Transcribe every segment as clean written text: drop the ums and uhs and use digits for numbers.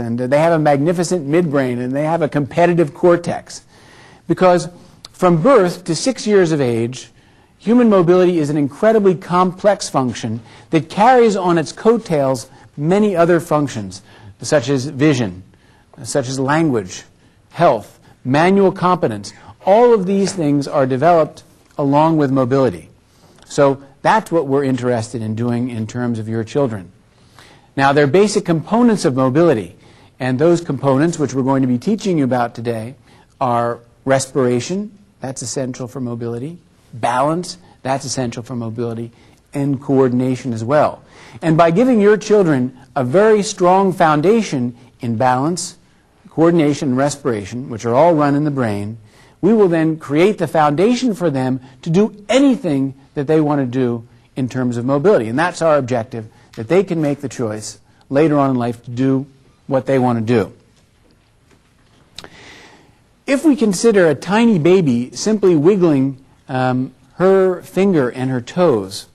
and they have a magnificent midbrain, and they have a competitive cortex. Because from birth to 6 years of age, human mobility is an incredibly complex function that carries on its coattails many other functions, such as vision, such as language, health, manual competence. All of these things are developed along with mobility. So that's what we're interested in doing in terms of your children. Now, there are basic components of mobility, and those components, which we're going to be teaching you about today, are respiration, that's essential for mobility, balance, that's essential for mobility, and coordination as well. And by giving your children a very strong foundation in balance, coordination, and respiration, which are all run in the brain, we will then create the foundation for them to do anything that they want to do in terms of mobility. And that's our objective, that they can make the choice later on in life to do what they want to do. If we consider a tiny baby simply wiggling her finger and her toes,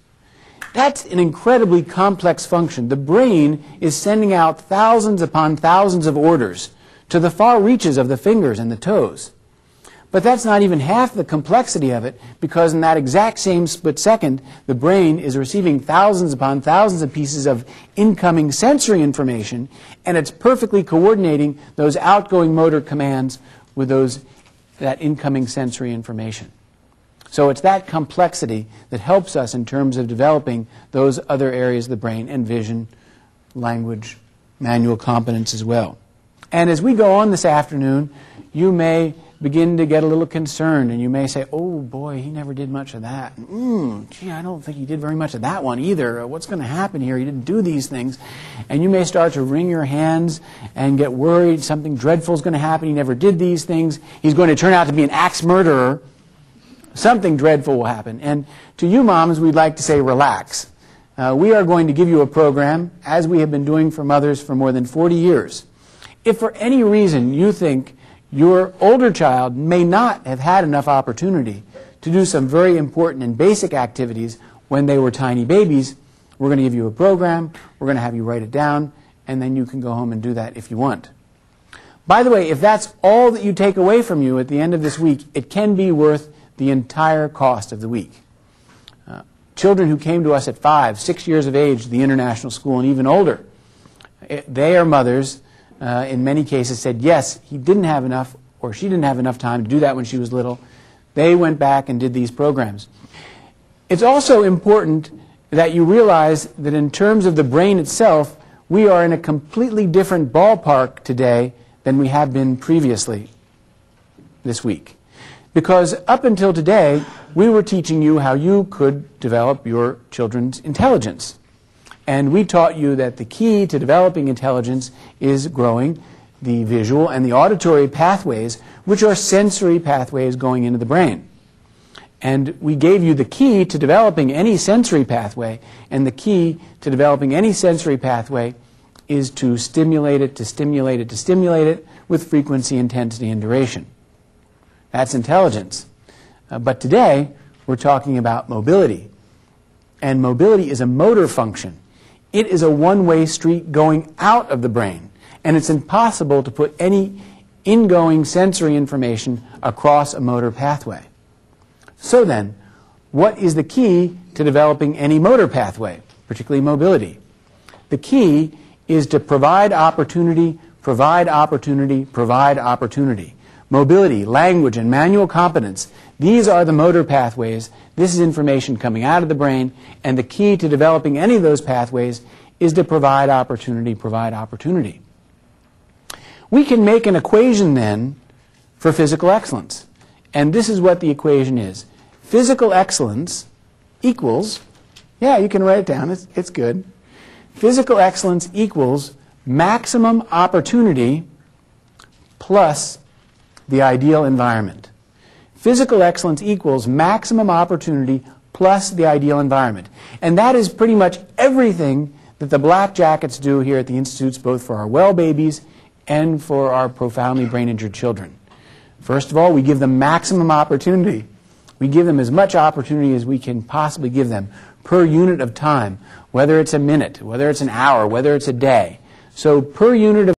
that's an incredibly complex function. The brain is sending out thousands upon thousands of orders to the far reaches of the fingers and the toes. But that's not even half the complexity of it, because in that exact same split second, the brain is receiving thousands upon thousands of pieces of incoming sensory information, and it's perfectly coordinating those outgoing motor commands with that incoming sensory information. So it's that complexity that helps us in terms of developing those other areas of the brain, and vision, language, manual competence as well. And as we go on this afternoon, you may begin to get a little concerned, and you may say, oh boy, he never did much of that. Gee, I don't think he did very much of that one either. What's going to happen here? He didn't do these things. And you may start to wring your hands and get worried something dreadful is going to happen. He never did these things. He's going to turn out to be an axe murderer. Something dreadful will happen. And to you moms, we'd like to say relax. We are going to give you a program, as we have been doing for mothers for more than 40 years. If for any reason you think your older child may not have had enough opportunity to do some very important and basic activities when they were tiny babies, we're going to give you a program, we're going to have you write it down, and then you can go home and do that if you want. By the way, if that's all that you take away from you at the end of this week, it can be worth the entire cost of the week. Children who came to us at 5, 6 years of age, the international school, and even older, they are mothers, in many cases said, yes, he didn't have enough, or she didn't have enough time to do that when she was little. They went back and did these programs. It's also important that you realize that in terms of the brain itself, we are in a completely different ballpark today than we have been previously this week. Because up until today, we were teaching you how you could develop your children's intelligence. And we taught you that the key to developing intelligence is growing the visual and the auditory pathways, which are sensory pathways going into the brain. And we gave you the key to developing any sensory pathway, and the key to developing any sensory pathway is to stimulate it, to stimulate it, to stimulate it with frequency, intensity, and duration. That's intelligence. But today, we're talking about mobility. And mobility is a motor function. It is a one-way street going out of the brain, and it's impossible to put any ingoing sensory information across a motor pathway. So then, what is the key to developing any motor pathway, particularly mobility? The key is to provide opportunity, provide opportunity, provide opportunity. Mobility, language, and manual competence, these are the motor pathways. This is information coming out of the brain, and the key to developing any of those pathways is to provide opportunity, provide opportunity. We can make an equation then for physical excellence, and this is what the equation is. Physical excellence equals, yeah, you can write it down, it's good. Physical excellence equals maximum opportunity plus the ideal environment. Physical excellence equals maximum opportunity plus the ideal environment. And that is pretty much everything that the Black Jackets do here at the Institutes, both for our well babies and for our profoundly brain-injured children. First of all, we give them maximum opportunity. We give them as much opportunity as we can possibly give them per unit of time, whether it's a minute, whether it's an hour, whether it's a day. So per unit of